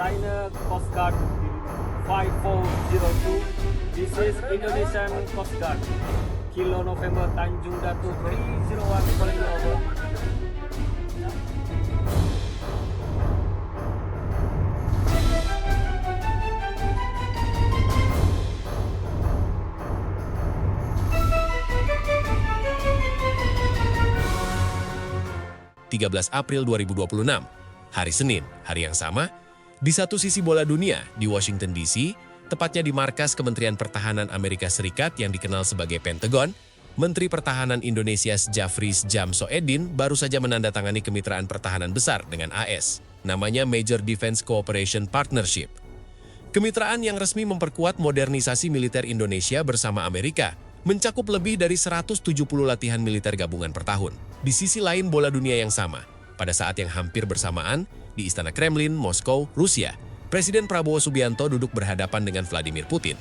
China Coast Guard 5402. This is Indonesian Coast Guard. Kilo November Tanjung Datu 301 calling over. April 2026, hari Senin, hari yang sama, di satu sisi bola dunia di Washington DC, tepatnya di markas Kementerian Pertahanan Amerika Serikat yang dikenal sebagai Pentagon, Menteri Pertahanan Indonesia Jafris Jamsoedin baru saja menandatangani kemitraan pertahanan besar dengan AS, namanya Major Defense Cooperation Partnership. Kemitraan yang resmi memperkuat modernisasi militer Indonesia bersama Amerika, mencakup lebih dari 170 latihan militer gabungan per tahun. Di sisi lain bola dunia yang sama, pada saat yang hampir bersamaan, di Istana Kremlin, Moskow, Rusia, Presiden Prabowo Subianto duduk berhadapan dengan Vladimir Putin.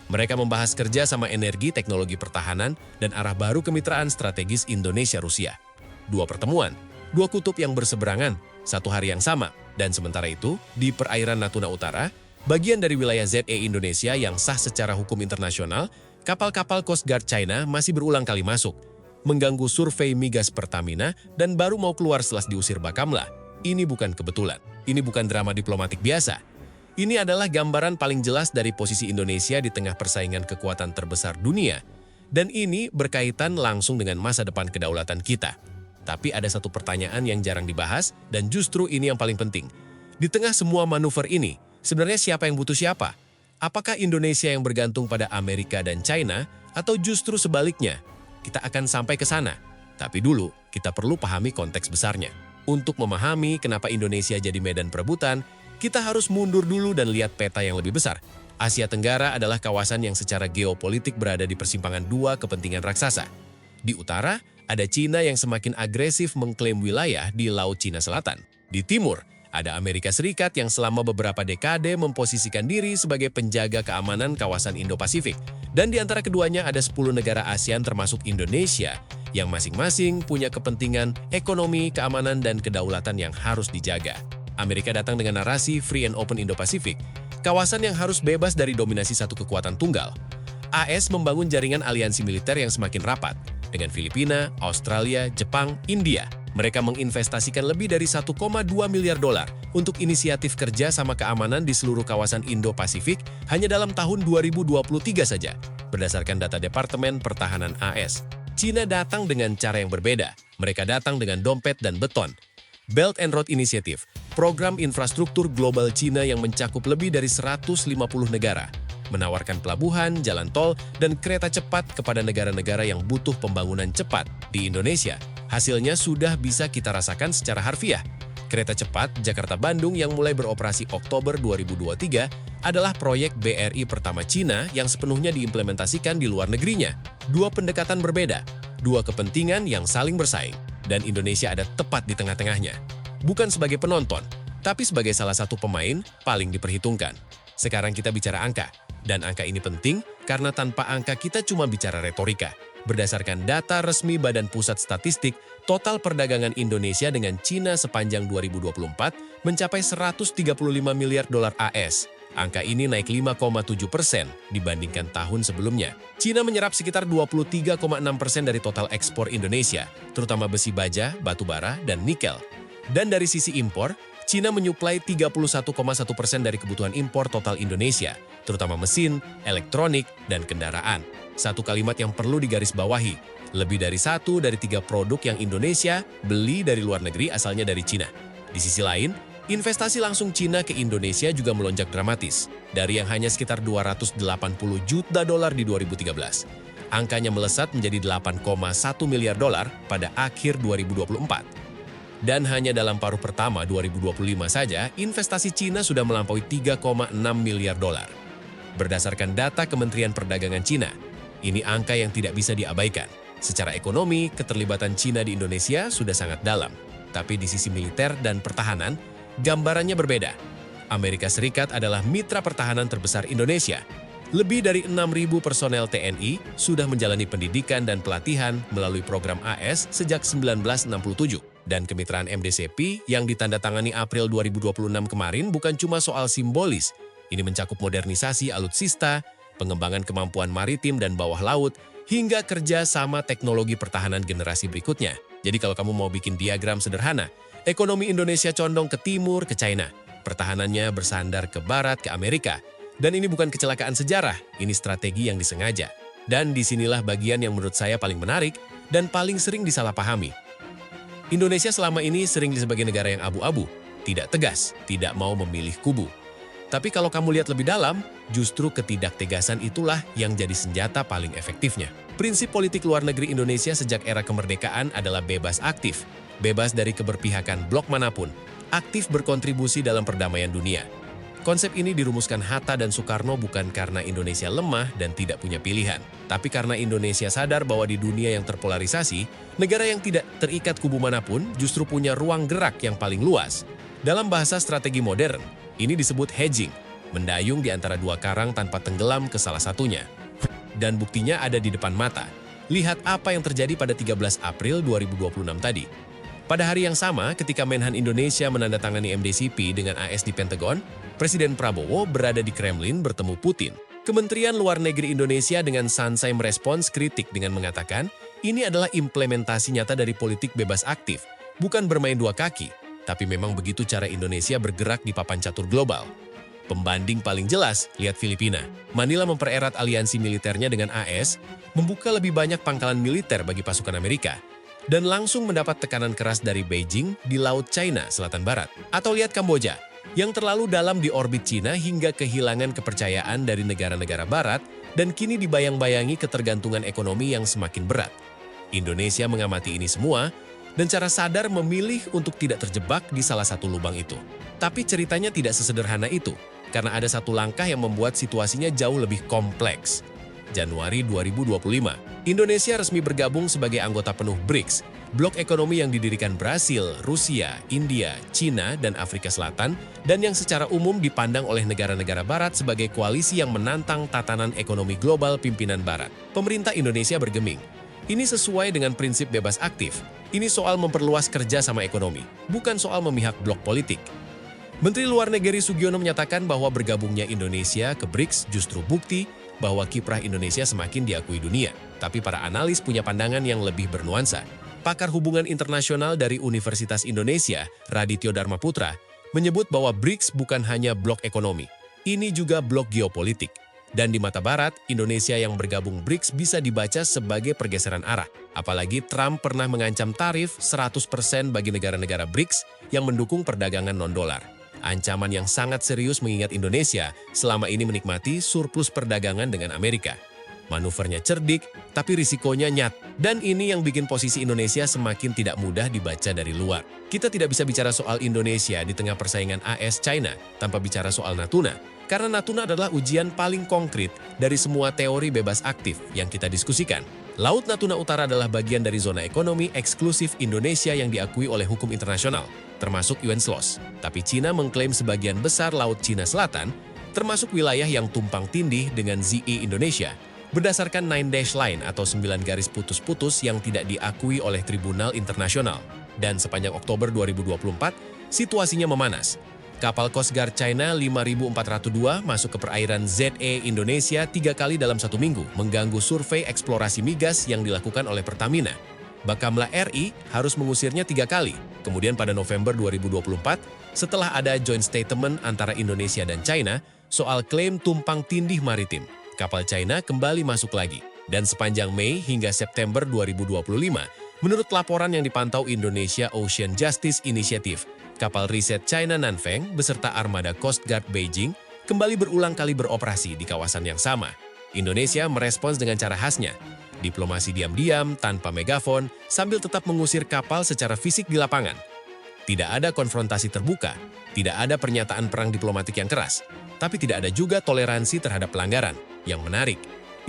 Mereka membahas kerja sama energi, teknologi pertahanan, dan arah baru kemitraan strategis Indonesia-Rusia. Dua pertemuan, dua kutub yang berseberangan, satu hari yang sama, dan sementara itu, di perairan Natuna Utara, bagian dari wilayah ZE Indonesia yang sah secara hukum internasional, kapal-kapal Coast Guard China masih berulang kali masuk, mengganggu survei migas Pertamina dan baru mau keluar setelah diusir Bakamla. Ini bukan kebetulan. Ini bukan drama diplomatik biasa. Ini adalah gambaran paling jelas dari posisi Indonesia di tengah persaingan kekuatan terbesar dunia. Dan ini berkaitan langsung dengan masa depan kedaulatan kita. Tapi ada satu pertanyaan yang jarang dibahas dan justru ini yang paling penting. Di tengah semua manuver ini, sebenarnya siapa yang butuh siapa? Apakah Indonesia yang bergantung pada Amerika dan China atau justru sebaliknya? Kita akan sampai ke sana. Tapi dulu, kita perlu pahami konteks besarnya. Untuk memahami kenapa Indonesia jadi medan perebutan, kita harus mundur dulu dan lihat peta yang lebih besar. Asia Tenggara adalah kawasan yang secara geopolitik berada di persimpangan dua kepentingan raksasa. Di utara, ada Cina yang semakin agresif mengklaim wilayah di Laut Cina Selatan. Di timur, ada Amerika Serikat yang selama beberapa dekade memposisikan diri sebagai penjaga keamanan kawasan Indo-Pasifik. Dan di antara keduanya ada 10 negara ASEAN termasuk Indonesia yang masing-masing punya kepentingan ekonomi, keamanan, dan kedaulatan yang harus dijaga. Amerika datang dengan narasi Free and Open Indo-Pasifik, kawasan yang harus bebas dari dominasi satu kekuatan tunggal. AS membangun jaringan aliansi militer yang semakin rapat dengan Filipina, Australia, Jepang, India. Mereka menginvestasikan lebih dari 1,2 miliar dolar untuk inisiatif kerja sama keamanan di seluruh kawasan Indo-Pasifik hanya dalam tahun 2023 saja, berdasarkan data Departemen Pertahanan AS. Cina datang dengan cara yang berbeda. Mereka datang dengan dompet dan beton. Belt and Road Initiative, program infrastruktur global Cina yang mencakup lebih dari 150 negara, menawarkan pelabuhan, jalan tol, dan kereta cepat kepada negara-negara yang butuh pembangunan cepat. Di Indonesia, hasilnya sudah bisa kita rasakan secara harfiah. Kereta cepat Jakarta-Bandung yang mulai beroperasi Oktober 2023 adalah proyek BRI pertama Cina yang sepenuhnya diimplementasikan di luar negerinya. Dua pendekatan berbeda, dua kepentingan yang saling bersaing, dan Indonesia ada tepat di tengah-tengahnya. Bukan sebagai penonton, tapi sebagai salah satu pemain paling diperhitungkan. Sekarang kita bicara angka, dan angka ini penting karena tanpa angka kita cuma bicara retorika. Berdasarkan data resmi Badan Pusat Statistik, total perdagangan Indonesia dengan Cina sepanjang 2024 mencapai 135 miliar dolar AS. Angka ini naik 5,7% dibandingkan tahun sebelumnya. Cina menyerap sekitar 23,6% dari total ekspor Indonesia, terutama besi baja, batu bara, dan nikel. Dan dari sisi impor, Cina menyuplai 31,1% dari kebutuhan impor total Indonesia, terutama mesin, elektronik, dan kendaraan. Satu kalimat yang perlu digarisbawahi, lebih dari 1 dari 3 produk yang Indonesia beli dari luar negeri asalnya dari Cina. Di sisi lain, investasi langsung Cina ke Indonesia juga melonjak dramatis, dari yang hanya sekitar 280 juta dolar di 2013. Angkanya melesat menjadi 8,1 miliar dolar pada akhir 2024. Dan hanya dalam paruh pertama 2025 saja, investasi Cina sudah melampaui 3,6 miliar dolar. Berdasarkan data Kementerian Perdagangan Cina, ini angka yang tidak bisa diabaikan. Secara ekonomi, keterlibatan Cina di Indonesia sudah sangat dalam. Tapi di sisi militer dan pertahanan, gambarannya berbeda. Amerika Serikat adalah mitra pertahanan terbesar Indonesia. Lebih dari 6.000 personel TNI sudah menjalani pendidikan dan pelatihan melalui program AS sejak 1967. Dan kemitraan MDCP yang ditandatangani April 2026 kemarin bukan cuma soal simbolis. Ini mencakup modernisasi alutsista, pengembangan kemampuan maritim dan bawah laut, hingga kerja sama teknologi pertahanan generasi berikutnya. Jadi kalau kamu mau bikin diagram sederhana, ekonomi Indonesia condong ke timur, ke China. Pertahanannya bersandar ke barat, ke Amerika. Dan ini bukan kecelakaan sejarah, ini strategi yang disengaja. Dan disinilah bagian yang menurut saya paling menarik dan paling sering disalahpahami. Indonesia selama ini sering sebagai negara yang abu-abu, tidak tegas, tidak mau memilih kubu. Tapi kalau kamu lihat lebih dalam, justru ketidaktegasan itulah yang jadi senjata paling efektifnya. Prinsip politik luar negeri Indonesia sejak era kemerdekaan adalah bebas aktif, bebas dari keberpihakan blok manapun, aktif berkontribusi dalam perdamaian dunia. Konsep ini dirumuskan Hatta dan Soekarno bukan karena Indonesia lemah dan tidak punya pilihan, tapi karena Indonesia sadar bahwa di dunia yang terpolarisasi, negara yang tidak terikat kubu manapun justru punya ruang gerak yang paling luas. Dalam bahasa strategi modern, ini disebut hedging, mendayung di antara dua karang tanpa tenggelam ke salah satunya. Dan buktinya ada di depan mata. Lihat apa yang terjadi pada 13 April 2026 tadi. Pada hari yang sama, ketika Menhan Indonesia menandatangani MDCP dengan AS di Pentagon, Presiden Prabowo berada di Kremlin bertemu Putin. Kementerian Luar Negeri Indonesia dengan sansai merespons kritik dengan mengatakan, ini adalah implementasi nyata dari politik bebas aktif, bukan bermain dua kaki, tapi memang begitu cara Indonesia bergerak di papan catur global. Pembanding paling jelas, lihat Filipina. Manila mempererat aliansi militernya dengan AS, membuka lebih banyak pangkalan militer bagi pasukan Amerika, dan langsung mendapat tekanan keras dari Beijing di Laut China Selatan Barat. Atau lihat Kamboja, yang terlalu dalam di orbit Cina hingga kehilangan kepercayaan dari negara-negara barat dan kini dibayang-bayangi ketergantungan ekonomi yang semakin berat. Indonesia mengamati ini semua dan cara sadar memilih untuk tidak terjebak di salah satu lubang itu. Tapi ceritanya tidak sesederhana itu, karena ada satu langkah yang membuat situasinya jauh lebih kompleks. Januari 2025, Indonesia resmi bergabung sebagai anggota penuh BRICS, blok ekonomi yang didirikan Brasil, Rusia, India, China, dan Afrika Selatan, dan yang secara umum dipandang oleh negara-negara barat sebagai koalisi yang menantang tatanan ekonomi global pimpinan barat. Pemerintah Indonesia bergeming. Ini sesuai dengan prinsip bebas aktif. Ini soal memperluas kerja sama ekonomi, bukan soal memihak blok politik. Menteri Luar Negeri Sugiono menyatakan bahwa bergabungnya Indonesia ke BRICS justru bukti bahwa kiprah Indonesia semakin diakui dunia. Tapi para analis punya pandangan yang lebih bernuansa. Pakar hubungan internasional dari Universitas Indonesia, Radityo Dharma Putra, menyebut bahwa BRICS bukan hanya blok ekonomi. Ini juga blok geopolitik. Dan di mata barat, Indonesia yang bergabung BRICS bisa dibaca sebagai pergeseran arah. Apalagi Trump pernah mengancam tarif 100% bagi negara-negara BRICS yang mendukung perdagangan non-dolar. Ancaman yang sangat serius mengingat Indonesia selama ini menikmati surplus perdagangan dengan Amerika. Manuvernya cerdik, tapi risikonya nyata. Dan ini yang bikin posisi Indonesia semakin tidak mudah dibaca dari luar. Kita tidak bisa bicara soal Indonesia di tengah persaingan AS-China tanpa bicara soal Natuna. Karena Natuna adalah ujian paling konkret dari semua teori bebas aktif yang kita diskusikan. Laut Natuna Utara adalah bagian dari zona ekonomi eksklusif Indonesia yang diakui oleh hukum internasional, termasuk UNCLOS. Tapi Cina mengklaim sebagian besar Laut Cina Selatan, termasuk wilayah yang tumpang tindih dengan ZE Indonesia, berdasarkan 9 Dash Line atau 9 garis putus-putus yang tidak diakui oleh Tribunal Internasional. Dan sepanjang Oktober 2024, situasinya memanas. Kapal Coast Guard China 5402 masuk ke perairan ZE Indonesia 3 kali dalam 1 minggu, mengganggu survei eksplorasi migas yang dilakukan oleh Pertamina. Bakamla RI harus mengusirnya 3 kali. Kemudian pada November 2024, setelah ada joint statement antara Indonesia dan China soal klaim tumpang tindih maritim, kapal China kembali masuk lagi. Dan sepanjang Mei hingga September 2025, menurut laporan yang dipantau Indonesia Ocean Justice Initiative, kapal riset China Nanfeng beserta armada Coast Guard Beijing kembali berulang kali beroperasi di kawasan yang sama. Indonesia merespons dengan cara khasnya, diplomasi diam-diam tanpa megafon sambil tetap mengusir kapal secara fisik di lapangan. Tidak ada konfrontasi terbuka, tidak ada pernyataan perang diplomatik yang keras, tapi tidak ada juga toleransi terhadap pelanggaran. Yang menarik,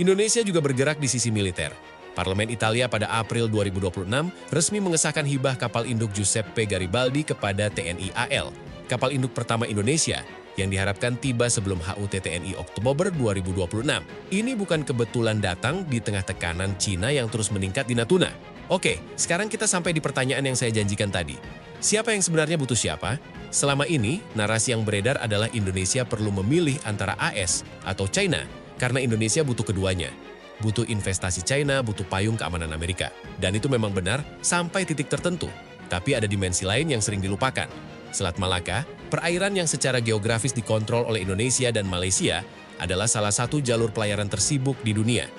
Indonesia juga bergerak di sisi militer. Parlemen Italia pada April 2026 resmi mengesahkan hibah kapal induk Giuseppe Garibaldi kepada TNI AL, kapal induk pertama Indonesia yang diharapkan tiba sebelum HUT TNI Oktober 2026. Ini bukan kebetulan datang di tengah tekanan Cina yang terus meningkat di Natuna. Oke, sekarang kita sampai di pertanyaan yang saya janjikan tadi. Siapa yang sebenarnya butuh siapa? Selama ini, narasi yang beredar adalah Indonesia perlu memilih antara AS atau China, karena Indonesia butuh keduanya. Butuh investasi China, butuh payung keamanan Amerika. Dan itu memang benar sampai titik tertentu. Tapi ada dimensi lain yang sering dilupakan. Selat Malaka, perairan yang secara geografis dikontrol oleh Indonesia dan Malaysia, adalah salah satu jalur pelayaran tersibuk di dunia.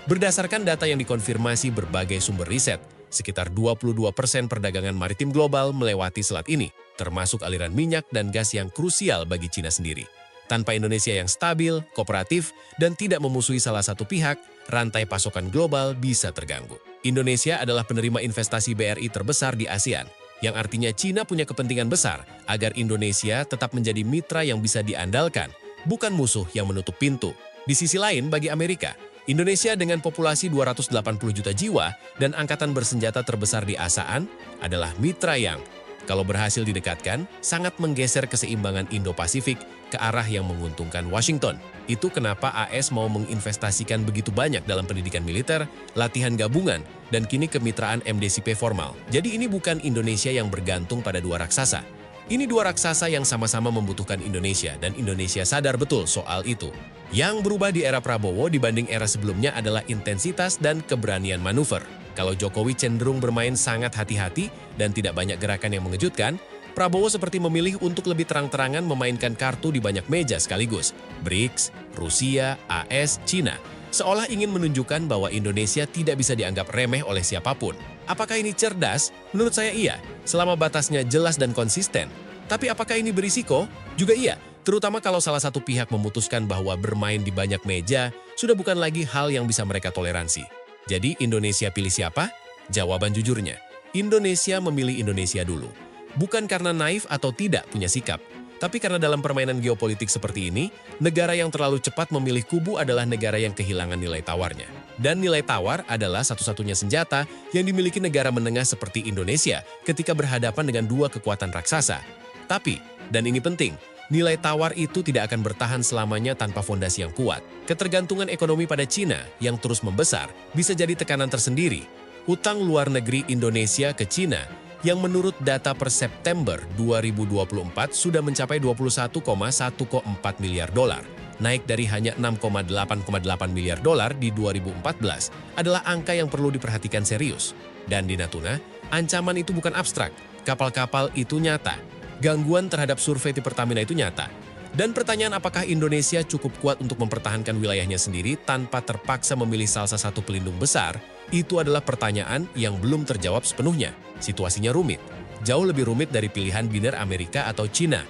Berdasarkan data yang dikonfirmasi berbagai sumber riset, sekitar 22% perdagangan maritim global melewati selat ini, termasuk aliran minyak dan gas yang krusial bagi Cina sendiri. Tanpa Indonesia yang stabil, kooperatif, dan tidak memusuhi salah satu pihak, rantai pasokan global bisa terganggu. Indonesia adalah penerima investasi BRI terbesar di ASEAN, yang artinya Cina punya kepentingan besar agar Indonesia tetap menjadi mitra yang bisa diandalkan, bukan musuh yang menutup pintu. Di sisi lain, bagi Amerika, Indonesia dengan populasi 280 juta jiwa dan angkatan bersenjata terbesar di ASEAN adalah mitra yang, kalau berhasil didekatkan, sangat menggeser keseimbangan Indo-Pasifik ke arah yang menguntungkan Washington. Itu kenapa AS mau menginvestasikan begitu banyak dalam pendidikan militer, latihan gabungan, dan kini kemitraan MDCP formal. Jadi ini bukan Indonesia yang bergantung pada dua raksasa. Ini dua raksasa yang sama-sama membutuhkan Indonesia, dan Indonesia sadar betul soal itu. Yang berubah di era Prabowo dibanding era sebelumnya adalah intensitas dan keberanian manuver. Kalau Jokowi cenderung bermain sangat hati-hati dan tidak banyak gerakan yang mengejutkan, Prabowo seperti memilih untuk lebih terang-terangan memainkan kartu di banyak meja sekaligus. BRICS, Rusia, AS, Cina. Seolah ingin menunjukkan bahwa Indonesia tidak bisa dianggap remeh oleh siapapun. Apakah ini cerdas? Menurut saya iya, selama batasnya jelas dan konsisten. Tapi apakah ini berisiko? Juga iya, terutama kalau salah satu pihak memutuskan bahwa bermain di banyak meja sudah bukan lagi hal yang bisa mereka toleransi. Jadi Indonesia pilih siapa? Jawaban jujurnya, Indonesia memilih Indonesia dulu. Bukan karena naif atau tidak punya sikap, tapi karena dalam permainan geopolitik seperti ini, negara yang terlalu cepat memilih kubu adalah negara yang kehilangan nilai tawarnya. Dan nilai tawar adalah satu-satunya senjata yang dimiliki negara menengah seperti Indonesia ketika berhadapan dengan dua kekuatan raksasa. Tapi, dan ini penting, nilai tawar itu tidak akan bertahan selamanya tanpa fondasi yang kuat. Ketergantungan ekonomi pada Cina yang terus membesar bisa jadi tekanan tersendiri. Utang luar negeri Indonesia ke Cina yang menurut data per September 2024 sudah mencapai 21,1,4 miliar dolar, naik dari hanya 6,8,8 miliar dolar di 2014, adalah angka yang perlu diperhatikan serius. Dan di Natuna, ancaman itu bukan abstrak, kapal-kapal itu nyata. Gangguan terhadap survei Pertamina itu nyata. Dan pertanyaan apakah Indonesia cukup kuat untuk mempertahankan wilayahnya sendiri tanpa terpaksa memilih salah satu pelindung besar, itu adalah pertanyaan yang belum terjawab sepenuhnya. Situasinya rumit, jauh lebih rumit dari pilihan biner Amerika atau Cina.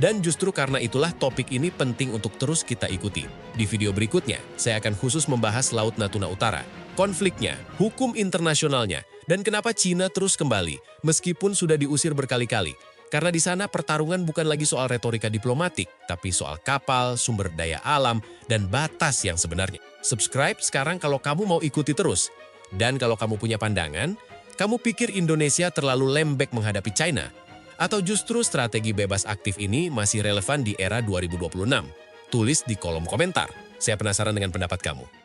Dan justru karena itulah topik ini penting untuk terus kita ikuti. Di video berikutnya, saya akan khusus membahas Laut Natuna Utara, konfliknya, hukum internasionalnya, dan kenapa Cina terus kembali meskipun sudah diusir berkali-kali. Karena di sana pertarungan bukan lagi soal retorika diplomatik, tapi soal kapal, sumber daya alam, dan batas yang sebenarnya. Subscribe sekarang kalau kamu mau ikuti terus. Dan kalau kamu punya pandangan, kamu pikir Indonesia terlalu lembek menghadapi China? Atau justru strategi bebas aktif ini masih relevan di era 2026? Tulis di kolom komentar. Saya penasaran dengan pendapat kamu.